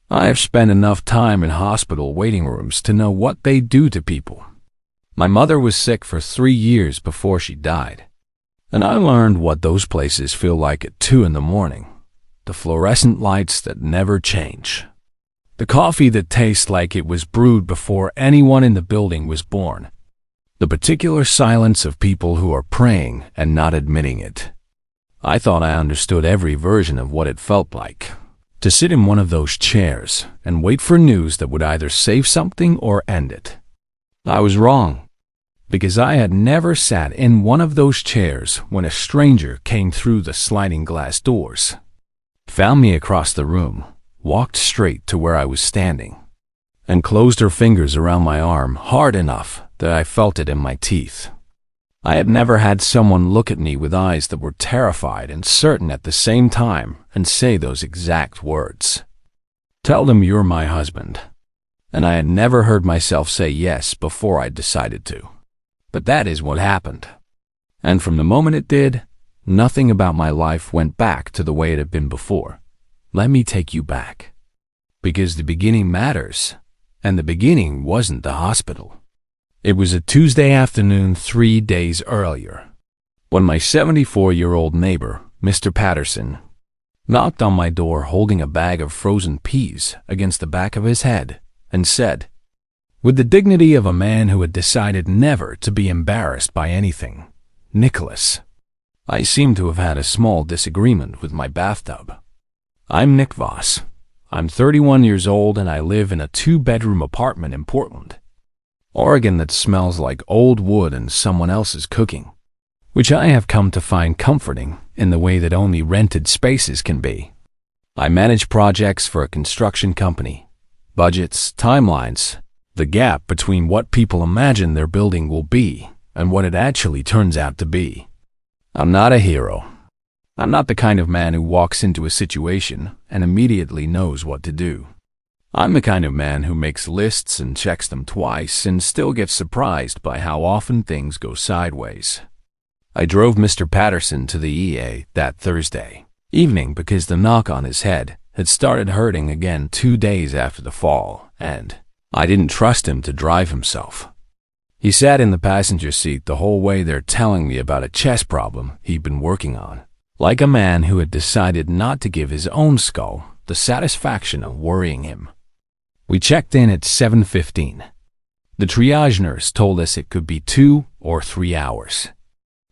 I have spent enough time in hospital waiting rooms to know what they do to people. My mother was sick for 3 years before she died, and I learned what those places feel like at 2 in the morning. The fluorescent lights that never change. The coffee that tastes like it was brewed before anyone in the building was born. The particular silence of people who are praying and not admitting it. I thought I understood every version of what it felt like to sit in one of those chairs and wait for news that would either save something or end it. I was wrong, because I had never sat in one of those chairs when a stranger came through the sliding glass doors, found me across the room, walked straight to where I was standing, and closed her fingers around my arm hard enough that I felt it in my teeth. I had never had someone look at me with eyes that were terrified and certain at the same time and say those exact words. Tell them you're my husband. And I had never heard myself say yes before I decided to. But that is what happened. And from the moment it did, nothing about my life went back to the way it had been before. Let me take you back. Because the beginning matters, and the beginning wasn't the hospital. It was a Tuesday afternoon 3 days earlier, when my 74-year-old neighbor, Mr. Patterson, knocked on my door holding a bag of frozen peas against the back of his head and said, with the dignity of a man who had decided never to be embarrassed by anything, "Nicholas, I seem to have had a small disagreement with my bathtub. I'm Nick Voss. I'm 31 years old and I live in a 2-bedroom apartment in Portland, Oregon that smells like old wood and someone else's cooking, which I have come to find comforting in the way that only rented spaces can be. I manage projects for a construction company, budgets, timelines, the gap between what people imagine their building will be and what it actually turns out to be. I'm not a hero. I'm not the kind of man who walks into a situation and immediately knows what to do. I'm the kind of man who makes lists and checks them twice and still gets surprised by how often things go sideways. I drove Mr. Patterson to the EA that Thursday evening because the knock on his head had started hurting again 2 days after the fall, and I didn't trust him to drive himself. He sat in the passenger seat the whole way there telling me about a chest problem he'd been working on, like a man who had decided not to give his own skull the satisfaction of worrying him. We checked in at 7:15. The triage nurse told us it could be 2 or 3 hours.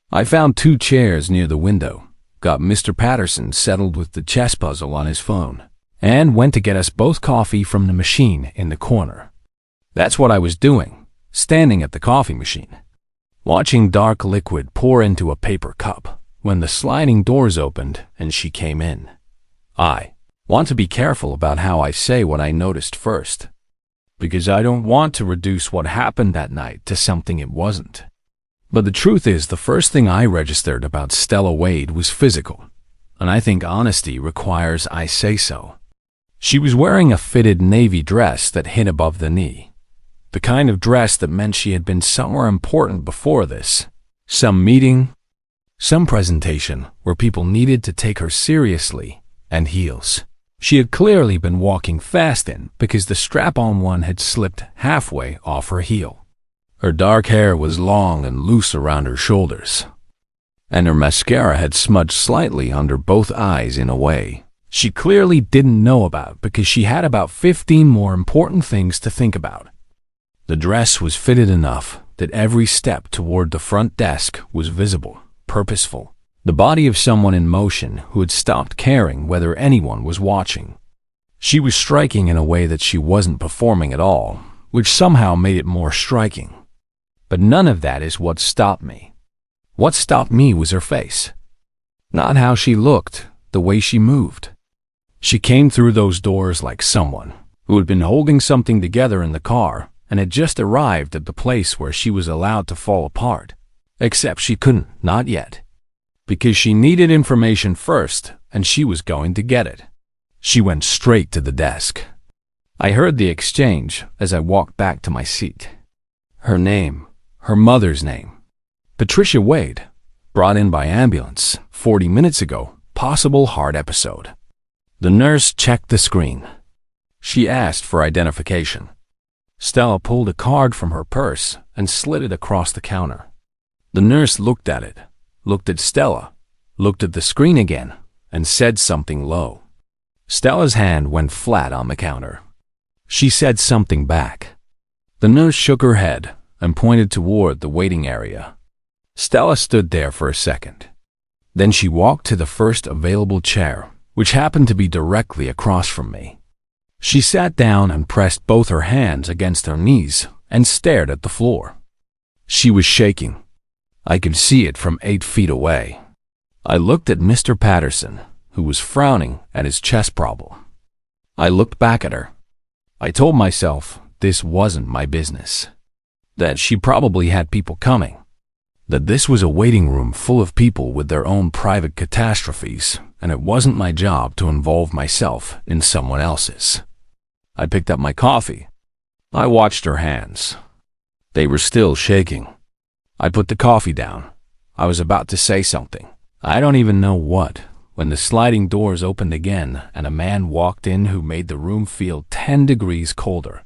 I found 2 chairs near the window, got Mr. Patterson settled with the chess puzzle on his phone, and went to get us both coffee from the machine in the corner. That's what I was doing, standing at the coffee machine, watching dark liquid pour into a paper cup when the sliding doors opened and she came in. I want to be careful about how I say what I noticed first, because I don't want to reduce what happened that night to something it wasn't. But the truth is, the first thing I registered about Stella Wade was physical, and I think honesty requires I say so. She was wearing a fitted navy dress that hit above the knee, the kind of dress that meant she had been somewhere important before this, some meeting, some presentation where people needed to take her seriously, and heels. She had clearly been walking fast in because the strap-on one had slipped halfway off her heel. Her dark hair was long and loose around her shoulders, and her mascara had smudged slightly under both eyes in a way she clearly didn't know about because she had about 15 more important things to think about. The dress was fitted enough that every step toward the front desk was visible, purposeful. The body of someone in motion who had stopped caring whether anyone was watching. She was striking in a way that she wasn't performing at all, which somehow made it more striking. But none of that is what stopped me. What stopped me was her face. Not how she looked, the way she moved. She came through those doors like someone who had been holding something together in the car and had just arrived at the place where she was allowed to fall apart. Except she couldn't, not yet. Because she needed information first, and she was going to get it. She went straight to the desk. I heard the exchange as I walked back to my seat. Her name, her mother's name. Patricia Wade, brought in by ambulance 40 minutes ago, possible heart episode. The nurse checked the screen. She asked for identification. Stella pulled a card from her purse and slid it across the counter. The nurse looked at it, looked at Stella, looked at the screen again, and said something low. Stella's hand went flat on the counter. She said something back. The nurse shook her head and pointed toward the waiting area. Stella stood there for a second. Then she walked to the first available chair, which happened to be directly across from me. She sat down and pressed both her hands against her knees and stared at the floor. She was shaking. I could see it from 8 feet away. I looked at Mr. Patterson, who was frowning at his chest problem. I looked back at her. I told myself this wasn't my business, that she probably had people coming, that this was a waiting room full of people with their own private catastrophes, and it wasn't my job to involve myself in someone else's. I picked up my coffee. I watched her hands. They were still shaking. I put the coffee down. I was about to say something. I don't even know what, when the sliding doors opened again and a man walked in who made the room feel 10 degrees colder.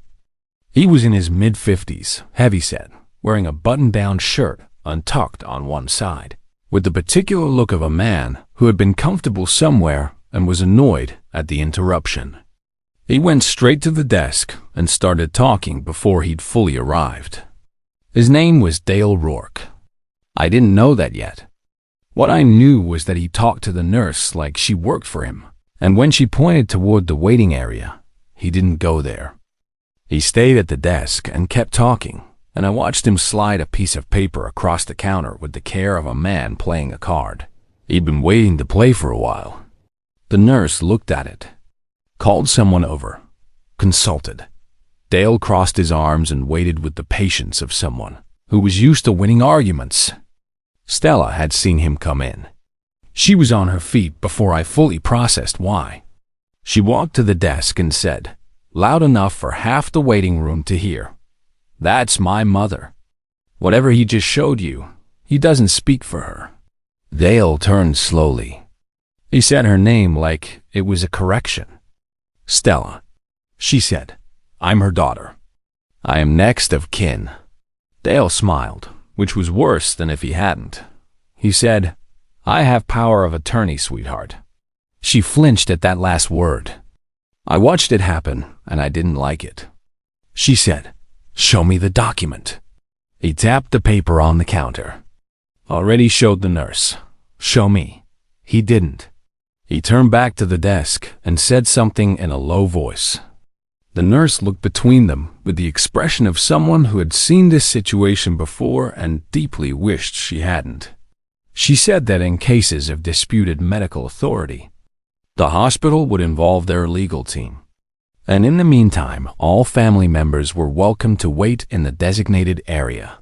He was in his mid-50s, heavyset, wearing a button-down shirt untucked on one side, with the particular look of a man who had been comfortable somewhere and was annoyed at the interruption. He went straight to the desk and started talking before he'd fully arrived. His name was Dale Rourke. I didn't know that yet. What I knew was that he talked to the nurse like she worked for him, and when she pointed toward the waiting area, he didn't go there. He stayed at the desk and kept talking, and I watched him slide a piece of paper across the counter with the care of a man playing a card. He'd been waiting to play for a while. The nurse looked at it, called someone over, consulted. Dale crossed his arms and waited with the patience of someone who was used to winning arguments. Stella had seen him come in. She was on her feet before I fully processed why. She walked to the desk and said, loud enough for half the waiting room to hear, "That's my mother. Whatever he just showed you, he doesn't speak for her." Dale turned slowly. He said her name like it was a correction. "Stella," she said. "I'm her daughter. I am next of kin." Dale smiled, which was worse than if he hadn't. He said, "I have power of attorney, sweetheart." She flinched at that last word. I watched it happen, and I didn't like it. She said, "Show me the document." He tapped the paper on the counter. Already showed the nurse. "Show me." He didn't. He turned back to the desk and said something in a low voice. The nurse looked between them with the expression of someone who had seen this situation before and deeply wished she hadn't. She said that in cases of disputed medical authority, the hospital would involve their legal team. And in the meantime, all family members were welcome to wait in the designated area.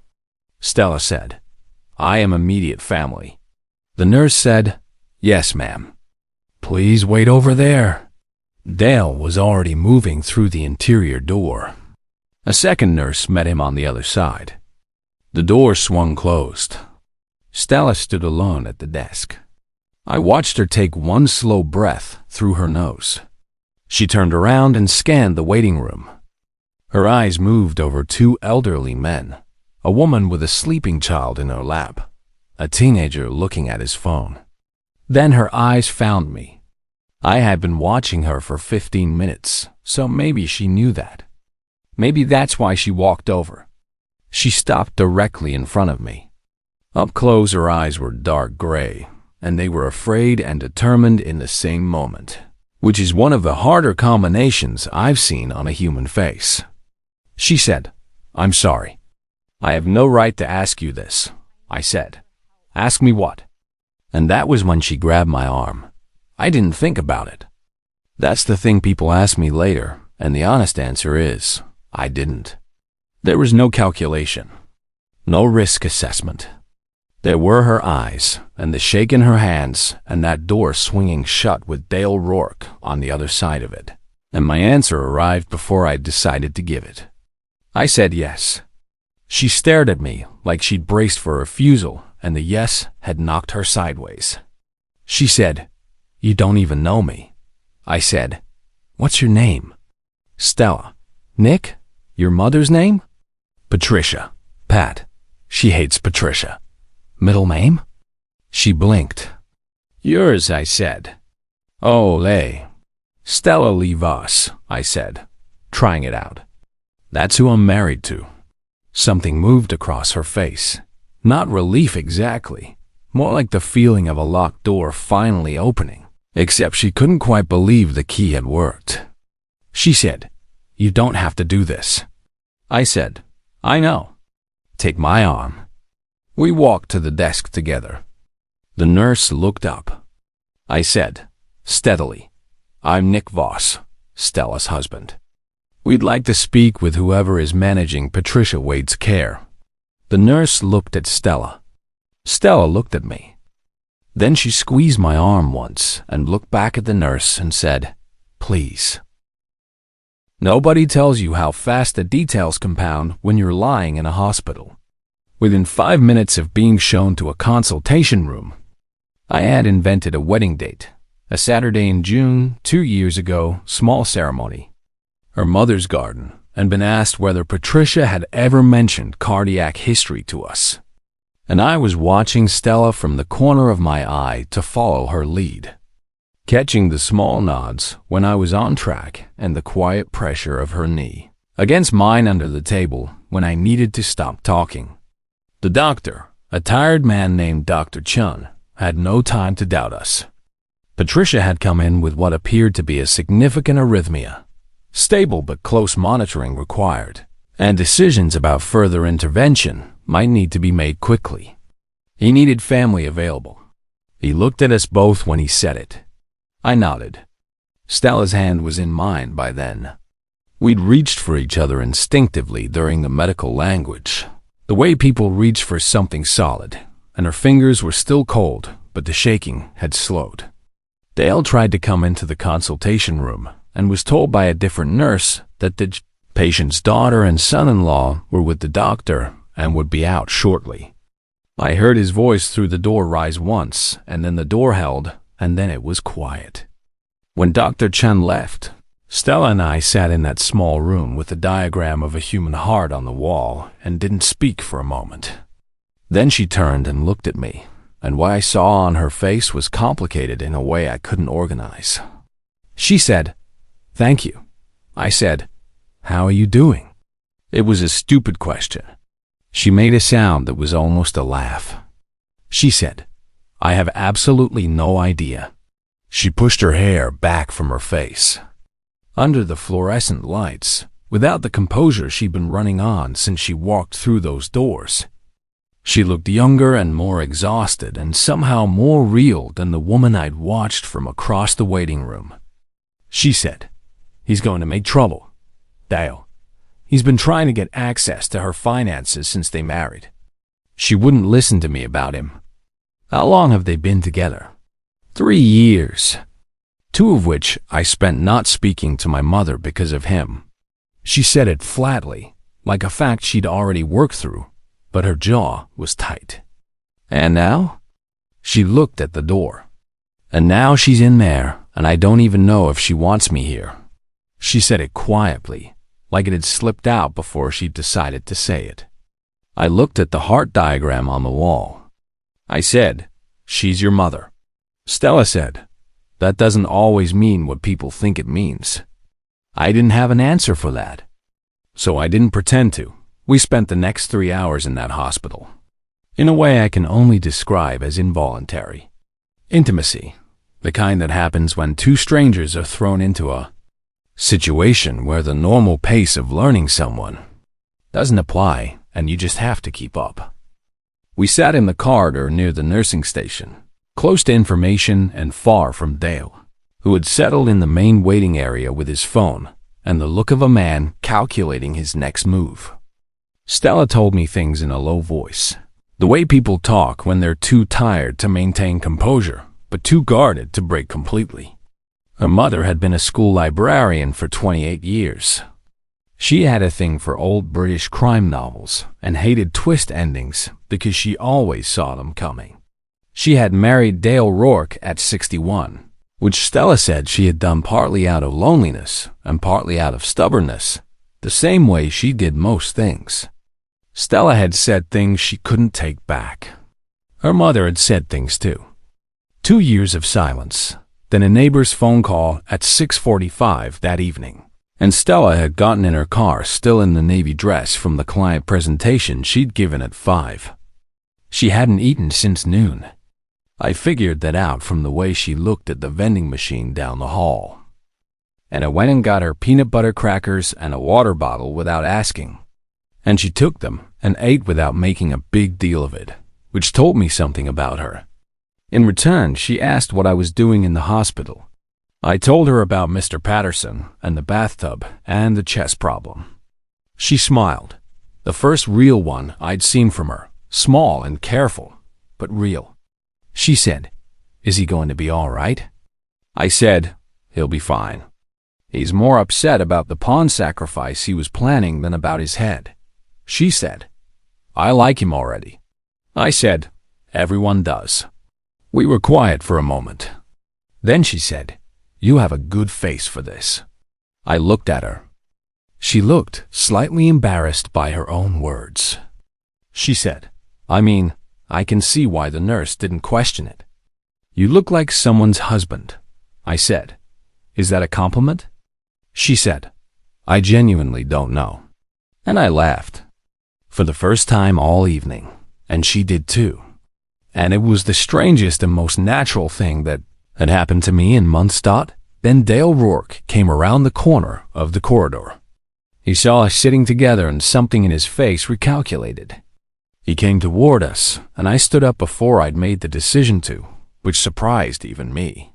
Stella said, "I am immediate family." The nurse said, "Yes, ma'am. Please wait over there." Dale was already moving through the interior door. A second nurse met him on the other side. The door swung closed. Stella stood alone at the desk. I watched her take one slow breath through her nose. She turned around and scanned the waiting room. Her eyes moved over 2 elderly men, a woman with a sleeping child in her lap, a teenager looking at his phone. Then her eyes found me. I had been watching her for 15 minutes, so maybe she knew that. Maybe that's why she walked over. She stopped directly in front of me. Up close, her eyes were dark gray, and they were afraid and determined in the same moment, which is one of the harder combinations I've seen on a human face. She said, "I'm sorry. I have no right to ask you this," I said. "Ask me what?" And that was when she grabbed my arm. I didn't think about it. That's the thing people ask me later, and the honest answer is, I didn't. There was no calculation, no risk assessment. There were her eyes, and the shake in her hands, and that door swinging shut with Dale Rourke on the other side of it. And my answer arrived before I decided to give it. I said yes. She stared at me like she'd braced for a refusal, and the yes had knocked her sideways. She said, "You don't even know me." I said, "What's your name?" Stella. Nick? Your mother's name? Patricia. Pat. She hates Patricia. Middle name? She blinked. Yours, I said. Ole. Stella leave us, I said, trying it out. That's who I'm married to. Something moved across her face. Not relief exactly, more like the feeling of a locked door finally opening, except she couldn't quite believe the key had worked. She said, "You don't have to do this." I said, "I know." Take my arm. We walked to the desk together. The nurse looked up. I said, steadily, "I'm Nick Voss, Stella's husband. We'd like to speak with whoever is managing Patricia Wade's care." The nurse looked at Stella. Stella looked at me. Then she squeezed my arm once and looked back at the nurse and said, "Please." Nobody tells you how fast the details compound when you're lying in a hospital. Within 5 minutes of being shown to a consultation room, I had invented a wedding date, a Saturday in June, 2 years ago, small ceremony, her mother's garden, and been asked whether Patricia had ever mentioned cardiac history to us. And I was watching Stella from the corner of my eye to follow her lead, catching the small nods when I was on track and the quiet pressure of her knee against mine under the table when I needed to stop talking. The doctor, a tired man named Dr. Chun, had no time to doubt us. Patricia had come in with what appeared to be a significant arrhythmia. Stable but close monitoring required, and decisions about further intervention might need to be made quickly. He needed family available. He looked at us both when he said it. I nodded. Stella's hand was in mine by then. We'd reached for each other instinctively during the medical language, the way people reach for something solid, and her fingers were still cold, but the shaking had slowed. Dale tried to come into the consultation room and was told by a different nurse that the patient's daughter and son-in-law were with the doctor and would be out shortly. I heard his voice through the door rise once, and then the door held, and then it was quiet. When Dr. Chen left, Stella and I sat in that small room with a diagram of a human heart on the wall and didn't speak for a moment. Then she turned and looked at me, and what I saw on her face was complicated in a way I couldn't organize. She said, "Thank you." I said, "How are you doing?" It was a stupid question. She made a sound that was almost a laugh. She said, "I have absolutely no idea." She pushed her hair back from her face. Under the fluorescent lights, without the composure she'd been running on since she walked through those doors, she looked younger and more exhausted and somehow more real than the woman I'd watched from across the waiting room. She said, "He's going to make trouble. Dale. He's been trying to get access to her finances since they married." She wouldn't listen to me about him. "How long have they been together?" 3 years. 2 of which I spent not speaking to my mother because of him. She said it flatly, like a fact she'd already worked through, but her jaw was tight. "And now?" She looked at the door. "And now she's in there, and I don't even know if she wants me here." She said it quietly, like it had slipped out before she'd decided to say it. I looked at the heart diagram on the wall. I said, "She's your mother." Stella said, "That doesn't always mean what people think it means." I didn't have an answer for that, so I didn't pretend to. We spent the next 3 hours in that hospital, in a way I can only describe as involuntary. Intimacy, the kind that happens when 2 strangers are thrown into a situation where the normal pace of learning someone doesn't apply and you just have to keep up. We sat in the corridor near the nursing station, close to information and far from Dale, who had settled in the main waiting area with his phone and the look of a man calculating his next move. Stella told me things in a low voice, the way people talk when they're too tired to maintain composure, but too guarded to break completely. Her mother had been a school librarian for 28 years. She had a thing for old British crime novels and hated twist endings because she always saw them coming. She had married Dale Rourke at 61, which Stella said she had done partly out of loneliness and partly out of stubbornness, the same way she did most things. Stella had said things she couldn't take back. Her mother had said things too. 2 years of silence, then a neighbor's phone call at 6:45 that evening, and Stella had gotten in her car still in the navy dress from the client presentation she'd given at 5. She hadn't eaten since noon. I figured that out from the way she looked at the vending machine down the hall. And I went and got her peanut butter crackers and a water bottle without asking. And she took them and ate without making a big deal of it, which told me something about her. In return, she asked what I was doing in the hospital. I told her about Mr. Patterson and the bathtub and the chess problem. She smiled. The first real one I'd seen from her, small and careful, but real. She said, "Is he going to be all right?" I said, "He'll be fine. He's more upset about the pawn sacrifice he was planning than about his head." She said, "I like him already." I said, "Everyone does." We were quiet for a moment. Then she said, "You have a good face for this." I looked at her. She looked slightly embarrassed by her own words. She said, I can see why the nurse didn't question it." "You look like someone's husband," I said. "Is that a compliment?" She said, "I genuinely don't know." And I laughed. For the first time all evening, and she did too. And it was the strangest and most natural thing that had happened to me in months. Then Dale Rourke came around the corner of the corridor. He saw us sitting together and something in his face recalculated. He came toward us, and I stood up before I'd made the decision to, which surprised even me.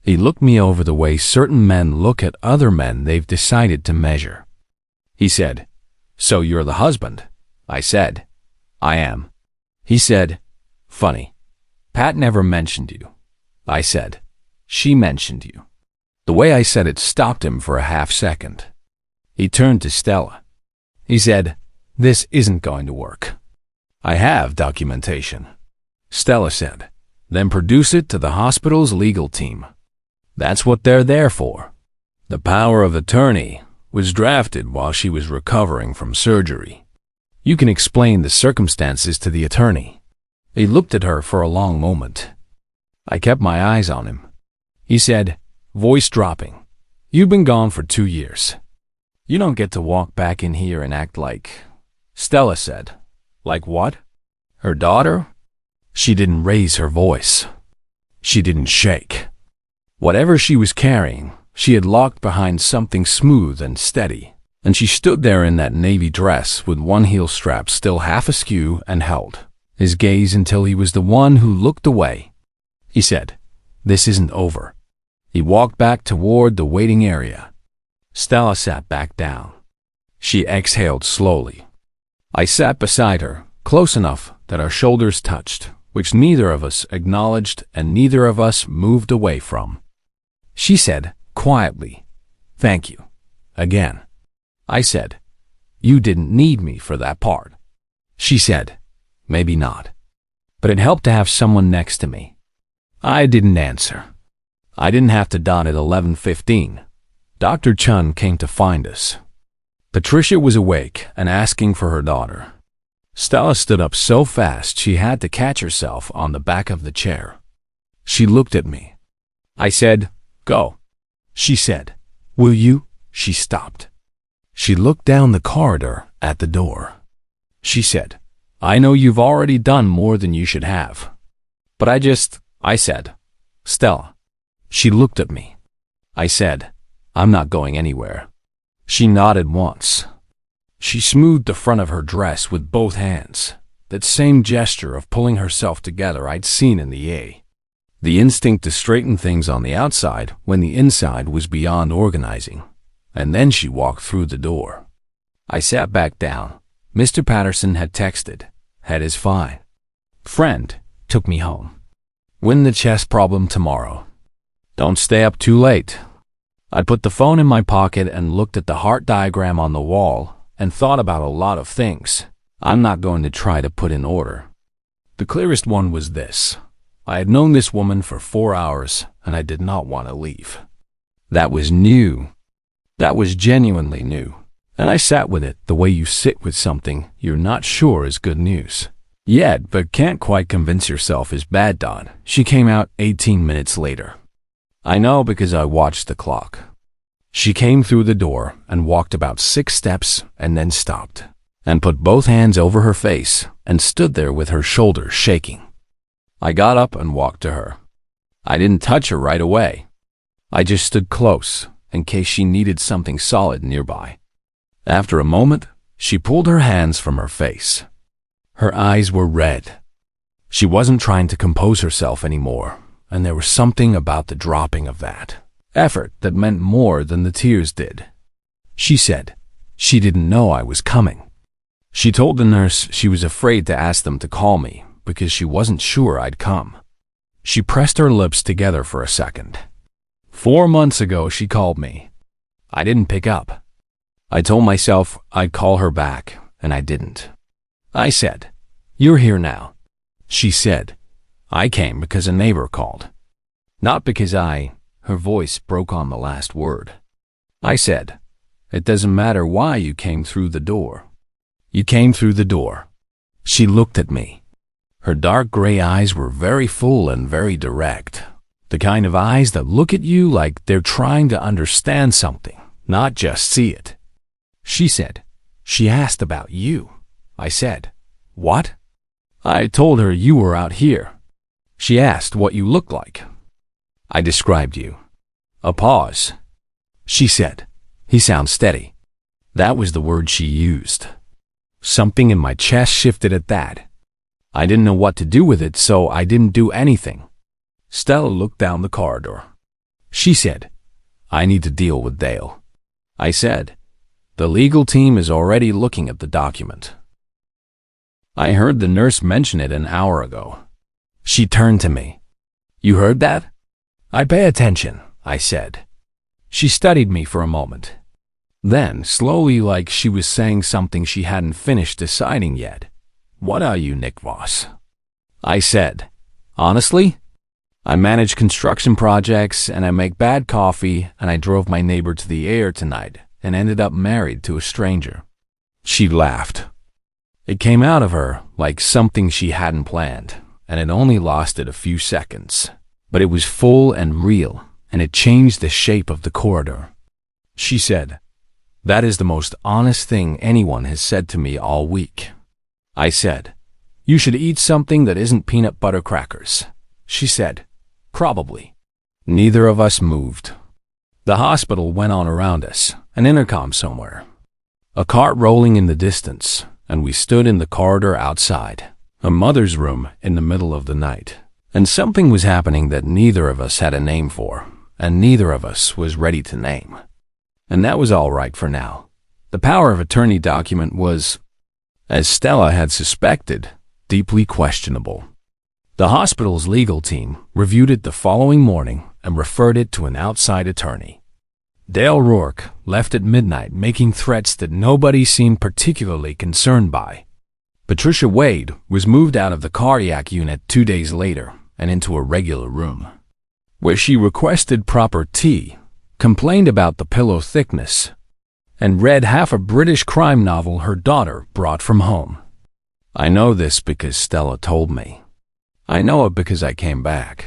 He looked me over the way certain men look at other men they've decided to measure. He said, "So you're the husband?" I said, "I am." He said, "Funny. Pat never mentioned you." I said, "She mentioned you." The way I said it stopped him for a half second. He turned to Stella. He said, "This isn't going to work." "I have documentation," Stella said. "Then produce it to the hospital's legal team. That's what they're there for." The power of attorney was drafted while she was recovering from surgery. You can explain the circumstances to the attorney. He looked at her for a long moment. I kept my eyes on him. He said, voice dropping, "You've been gone for 2 years. You don't get to walk back in here and act like..." Stella said, "Like what?" "Her daughter?" She didn't raise her voice. She didn't shake. Whatever she was carrying, she had locked behind something smooth and steady, and she stood there in that navy dress with one heel strap still half askew and held his gaze until he was the one who looked away. He said, "This isn't over." He walked back toward the waiting area. Stella sat back down. She exhaled slowly. I sat beside her, close enough that our shoulders touched, which neither of us acknowledged and neither of us moved away from. She said, quietly, "Thank you." Again. I said, "You didn't need me for that part." She said, "Maybe not. But it helped to have someone next to me." I didn't answer. I didn't have to dot at 11:15. Dr. Chun came to find us. Patricia was awake and asking for her daughter. Stella stood up so fast she had to catch herself on the back of the chair. She looked at me. I said, "Go." She said, "Will you?" She stopped. She looked down the corridor at the door. She said, "I know you've already done more than you should have. But I said, "Stella." She looked at me. I said, "I'm not going anywhere." She nodded once. She smoothed the front of her dress with both hands, that same gesture of pulling herself together I'd seen in the A. The instinct to straighten things on the outside when the inside was beyond organizing. And then she walked through the door. I sat back down. Mr. Patterson had texted. Head is fine. Friend took me home. Win the chess problem tomorrow. Don't stay up too late. I put the phone in my pocket and looked at the heart diagram on the wall and thought about a lot of things I'm not going to try to put in order. The clearest one was this. I had known this woman for 4 hours and I did not want to leave. That was new. That was genuinely new. And I sat with it the way you sit with something you're not sure is good news yet, but can't quite convince yourself is bad. Dawn. She came out 18 minutes later. I know because I watched the clock. She came through the door and walked about 6 steps and then stopped and put both hands over her face and stood there with her shoulders shaking. I got up and walked to her. I didn't touch her right away. I just stood close in case she needed something solid nearby. After a moment, she pulled her hands from her face. Her eyes were red. She wasn't trying to compose herself anymore, and there was something about the dropping of that effort that meant more than the tears did. She said she didn't know I was coming. She told the nurse she was afraid to ask them to call me because she wasn't sure I'd come. She pressed her lips together for a second. 4 months ago, she called me. I didn't pick up. I told myself I'd call her back, and I didn't. I said, "You're here now." She said, "I came because a neighbor called." Not because her voice broke on the last word. I said, "It doesn't matter why you came through the door. You came through the door." She looked at me. Her dark gray eyes were very full and very direct. The kind of eyes that look at you like they're trying to understand something, not just see it. She said, "She asked about you." I said, "What?" I told her you were out here. She asked what you looked like. I described you. A pause. She said, "He sounds steady." That was the word she used. Something in my chest shifted at that. I didn't know what to do with it, so I didn't do anything. Stella looked down the corridor. She said, "I need to deal with Dale." I said, "The legal team is already looking at the document. I heard the nurse mention it an hour ago." She turned to me. "You heard that?" "I pay attention," I said. She studied me for a moment. Then, slowly, like she was saying something she hadn't finished deciding yet, "What are you, Nick Voss?" I said, "Honestly, I manage construction projects and I make bad coffee and I drove my neighbor to the air tonight and ended up married to a stranger." She laughed. It came out of her like something she hadn't planned, and it only lasted a few seconds. But it was full and real, and it changed the shape of the corridor. She said, "That is the most honest thing anyone has said to me all week." I said, "You should eat something that isn't peanut butter crackers." She said, "Probably." Neither of us moved. The hospital went on around us, an intercom somewhere. A cart rolling in the distance, and we stood in the corridor outside, a mother's room in the middle of the night. And something was happening that neither of us had a name for, and neither of us was ready to name. And that was all right for now. The power of attorney document was, as Stella had suspected, deeply questionable. The hospital's legal team reviewed it the following morning and referred it to an outside attorney. Dale Rourke left at midnight making threats that nobody seemed particularly concerned by. Patricia Wade was moved out of the cardiac unit 2 days later and into a regular room, where she requested proper tea, complained about the pillow thickness, and read half a British crime novel her daughter brought from home. I know this because Stella told me. I know it because I came back.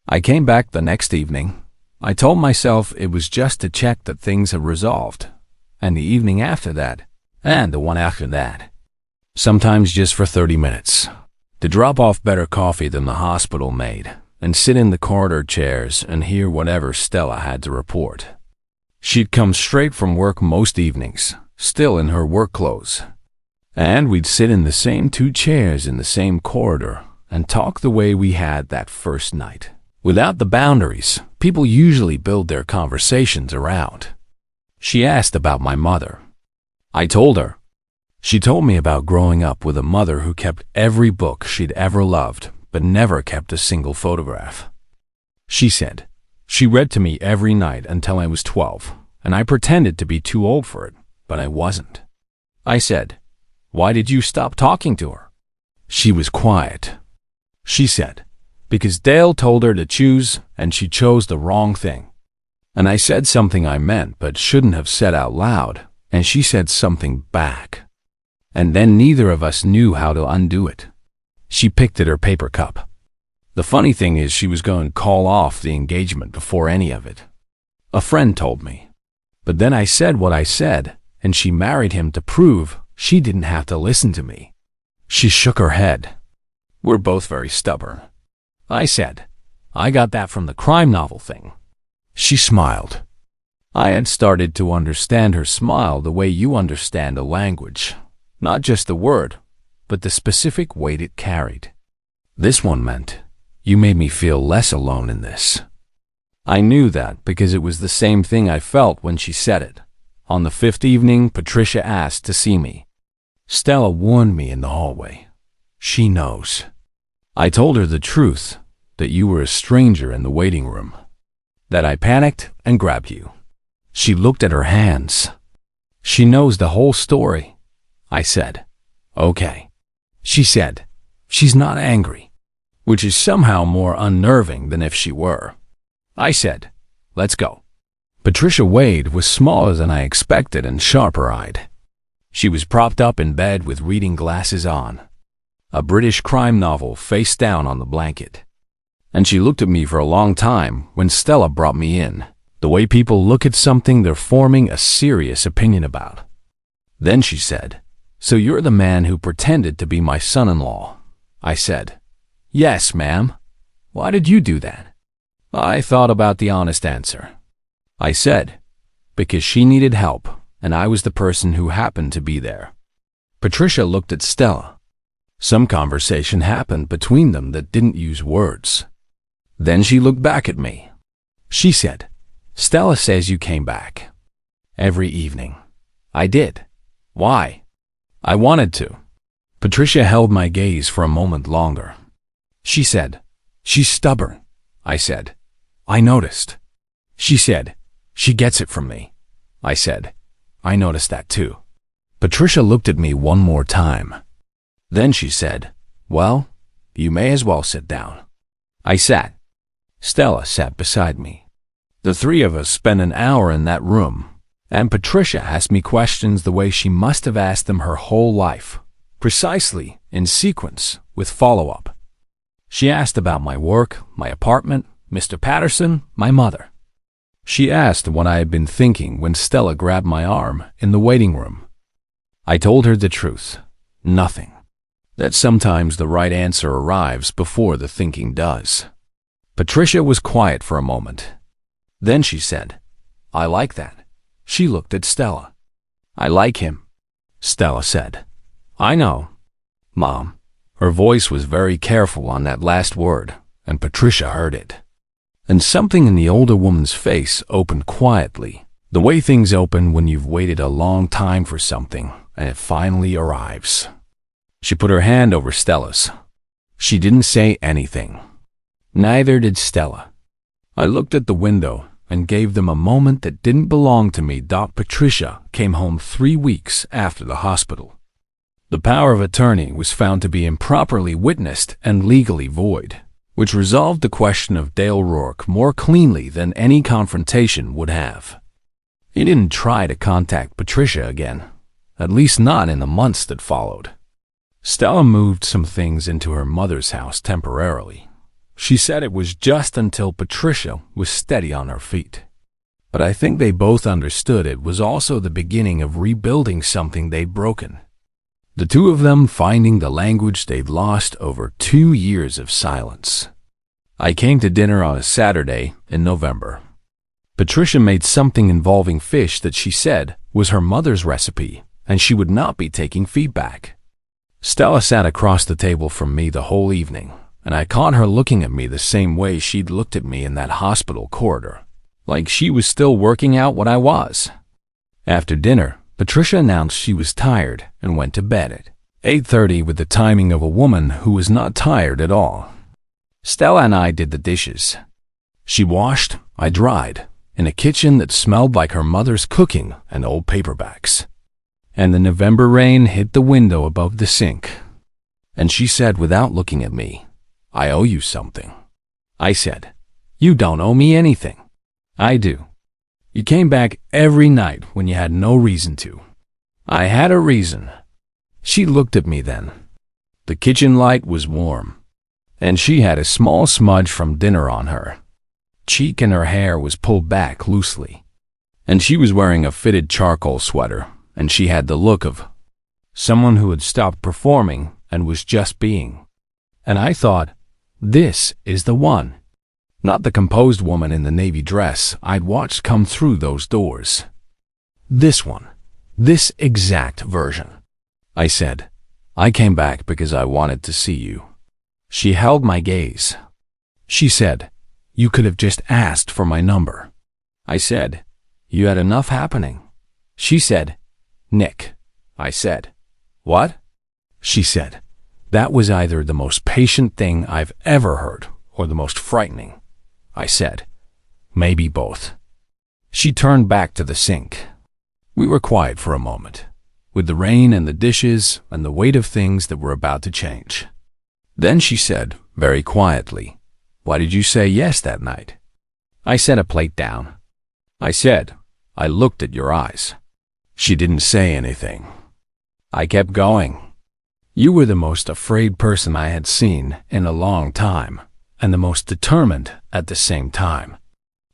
I came back the next evening. I told myself it was just to check that things had resolved, and the evening after that, and the one after that. Sometimes just for 30 minutes, to drop off better coffee than the hospital made, and sit in the corridor chairs and hear whatever Stella had to report. She'd come straight from work most evenings, still in her work clothes, and we'd sit in the same 2 chairs in the same corridor and talk the way we had that first night, without the boundaries people usually build their conversations around. She asked about my mother. I told her. She told me about growing up with a mother who kept every book she'd ever loved, but never kept a single photograph. She said, she read to me every night until I was 12, and I pretended to be too old for it, but I wasn't. I said, "Why did you stop talking to her?" She was quiet. She said, because Dale told her to choose and she chose the wrong thing. And I said something I meant but shouldn't have said out loud, and she said something back. And then neither of us knew how to undo it. She picked at her paper cup. The funny thing is she was going to call off the engagement before any of it. A friend told me. But then I said what I said, and she married him to prove she didn't have to listen to me. She shook her head. We're both very stubborn. I said, I got that from the crime novel thing. She smiled. I had started to understand her smile the way you understand a language. Not just the word, but the specific weight it carried. This one meant, you made me feel less alone in this. I knew that because it was the same thing I felt when she said it. On the 5th evening, Patricia asked to see me. Stella warned me in the hallway. She knows. I told her the truth, that you were a stranger in the waiting room. That I panicked and grabbed you. She looked at her hands. She knows the whole story. I said, okay. She said, she's not angry, which is somehow more unnerving than if she were. I said, let's go. Patricia Wade was smaller than I expected and sharper-eyed. She was propped up in bed with reading glasses on, a British crime novel face down on the blanket. And she looked at me for a long time when Stella brought me in, the way people look at something they're forming a serious opinion about. Then she said, so you're the man who pretended to be my son-in-law. I said, yes, ma'am. Why did you do that? I thought about the honest answer. I said, because she needed help, and I was the person who happened to be there. Patricia looked at Stella. Some conversation happened between them that didn't use words. Then she looked back at me. She said, Stella says you came back. Every evening. I did. Why? I wanted to. Patricia held my gaze for a moment longer. She said, she's stubborn. I said, I noticed. She said, she gets it from me. I said, I noticed that too. Patricia looked at me one more time. Then she said, well, you may as well sit down. I sat. Stella sat beside me. The three of us spent an hour in that room, and Patricia asked me questions the way she must have asked them her whole life, precisely in sequence with follow-up. She asked about my work, my apartment, Mr. Patterson, my mother. She asked what I had been thinking when Stella grabbed my arm in the waiting room. I told her the truth, nothing. That sometimes the right answer arrives before the thinking does. Patricia was quiet for a moment. Then she said, I like that. She looked at Stella. I like him. Stella said, I know, Mom. Her voice was very careful on that last word, and Patricia heard it. And something in the older woman's face opened quietly, the way things open when you've waited a long time for something and it finally arrives. She put her hand over Stella's. She didn't say anything. Neither did Stella. I looked at the window and gave them a moment that didn't belong to me. Patricia came home 3 weeks after the hospital. The power of attorney was found to be improperly witnessed and legally void, which resolved the question of Dale Rourke more cleanly than any confrontation would have. He didn't try to contact Patricia again, at least not in the months that followed. Stella moved some things into her mother's house temporarily. She said it was just until Patricia was steady on her feet. But I think they both understood it was also the beginning of rebuilding something they'd broken. The two of them finding the language they'd lost over 2 years of silence. I came to dinner on a Saturday in November. Patricia made something involving fish that she said was her mother's recipe, and she would not be taking feedback. Stella sat across the table from me the whole evening, and I caught her looking at me the same way she'd looked at me in that hospital corridor, like she was still working out what I was. After dinner, Patricia announced she was tired and went to bed at 8:30 with the timing of a woman who was not tired at all. Stella and I did the dishes. She washed, I dried, in a kitchen that smelled like her mother's cooking and old paperbacks. And the November rain hit the window above the sink. And she said without looking at me, I owe you something. I said, You don't owe me anything. I do. You came back every night when you had no reason to. I had a reason. She looked at me then. The kitchen light was warm, and she had a small smudge from dinner on her cheek, and her hair was pulled back loosely. And she was wearing a fitted charcoal sweater, and she had the look of someone who had stopped performing and was just being. And I thought, this is the one. Not the composed woman in the navy dress I'd watched come through those doors. This one. This exact version. I said, I came back because I wanted to see you. She held my gaze. She said, You could have just asked for my number. I said, You had enough happening. She said, Nick. I said, What? She said, That was either the most patient thing I've ever heard or the most frightening. I said, Maybe both. She turned back to the sink. We were quiet for a moment, with the rain and the dishes and the weight of things that were about to change. Then she said, very quietly, Why did you say yes that night? I set a plate down. I said, I looked at your eyes. She didn't say anything. I kept going. You were the most afraid person I had seen in a long time, and the most determined at the same time.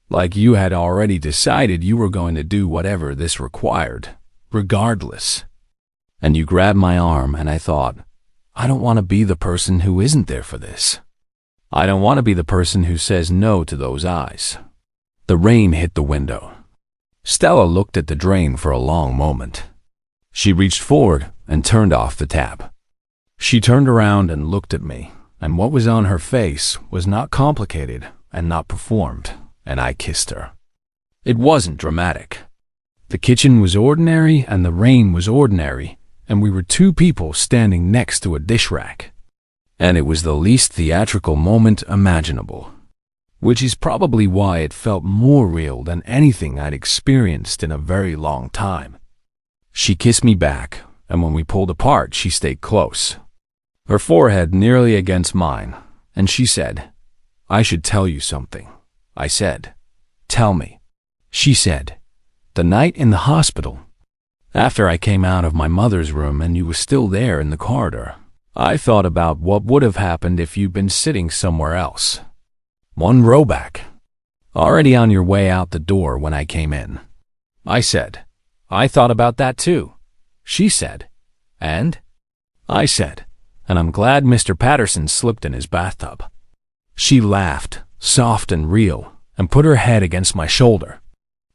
Like you had already decided you were going to do whatever this required, regardless. And you grabbed my arm, and I thought, I don't want to be the person who isn't there for this. I don't want to be the person who says no to those eyes. The rain hit the window. Stella looked at the drain for a long moment. She reached forward and turned off the tap. She turned around and looked at me, and what was on her face was not complicated and not performed, and I kissed her. It wasn't dramatic. The kitchen was ordinary and the rain was ordinary, and we were two people standing next to a dish rack. And it was the least theatrical moment imaginable, which is probably why it felt more real than anything I'd experienced in a very long time. She kissed me back, and when we pulled apart, she stayed close, her forehead nearly against mine, and she said, I should tell you something. I said, Tell me. She said, The night in the hospital, after I came out of my mother's room and you were still there in the corridor, I thought about what would have happened if you'd been sitting somewhere else. One row back, already on your way out the door when I came in. I said, I thought about that too. She said, And? I said, And I'm glad Mr. Patterson slipped in his bathtub. She laughed, soft and real, and put her head against my shoulder.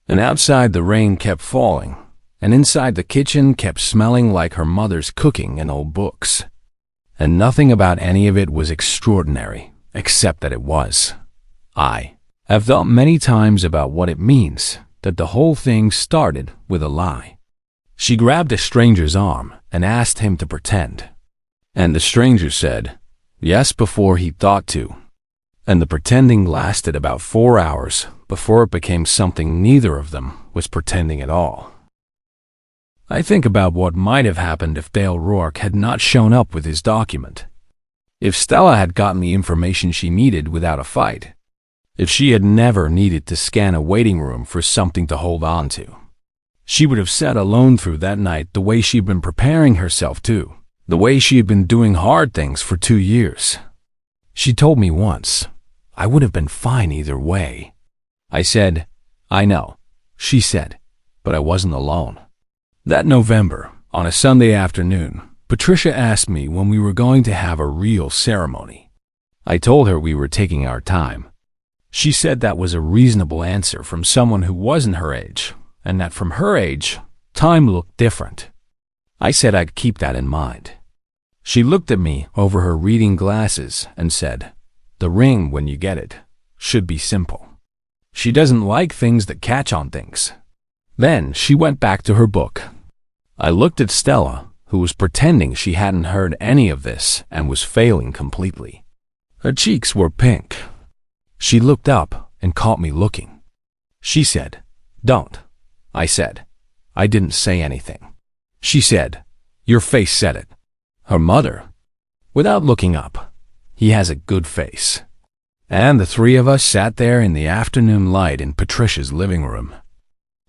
And outside the rain kept falling, and inside the kitchen kept smelling like her mother's cooking and old books. And nothing about any of it was extraordinary, except that it was. I have thought many times about what it means that the whole thing started with a lie. She grabbed a stranger's arm and asked him to pretend. And the stranger said, yes, before he thought to. And the pretending lasted about 4 hours before it became something neither of them was pretending at all. I think about what might have happened if Dale Rourke had not shown up with his document. If Stella had gotten the information she needed without a fight. If she had never needed to scan a waiting room for something to hold on to. She would have sat alone through that night the way she'd been preparing herself to, the way she had been doing hard things for 2 years. She told me once, I would have been fine either way. I said, I know, she said, but I wasn't alone. That November, on a Sunday afternoon, Patricia asked me when we were going to have a real ceremony. I told her we were taking our time. She said that was a reasonable answer from someone who wasn't her age, and that from her age, time looked different. I said I'd keep that in mind. She looked at me over her reading glasses and said, the ring, when you get it, should be simple. She doesn't like things that catch on things. Then she went back to her book. I looked at Stella, who was pretending she hadn't heard any of this and was failing completely. Her cheeks were pink. She looked up and caught me looking. She said, don't. I said, I didn't say anything. She said, your face said it. Her mother. Without looking up, He has a good face. And the three of us sat there in the afternoon light in Patricia's living room,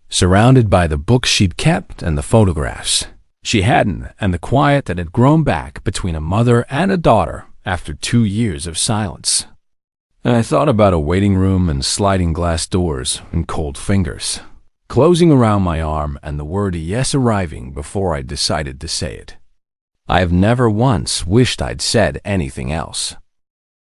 surrounded by the books she'd kept and the photographs she hadn't, and the quiet that had grown back between a mother and a daughter after 2 years of silence. And I thought about a waiting room and sliding glass doors and cold fingers closing around my arm and the word yes arriving before I decided to say it. I have never once wished I'd said anything else.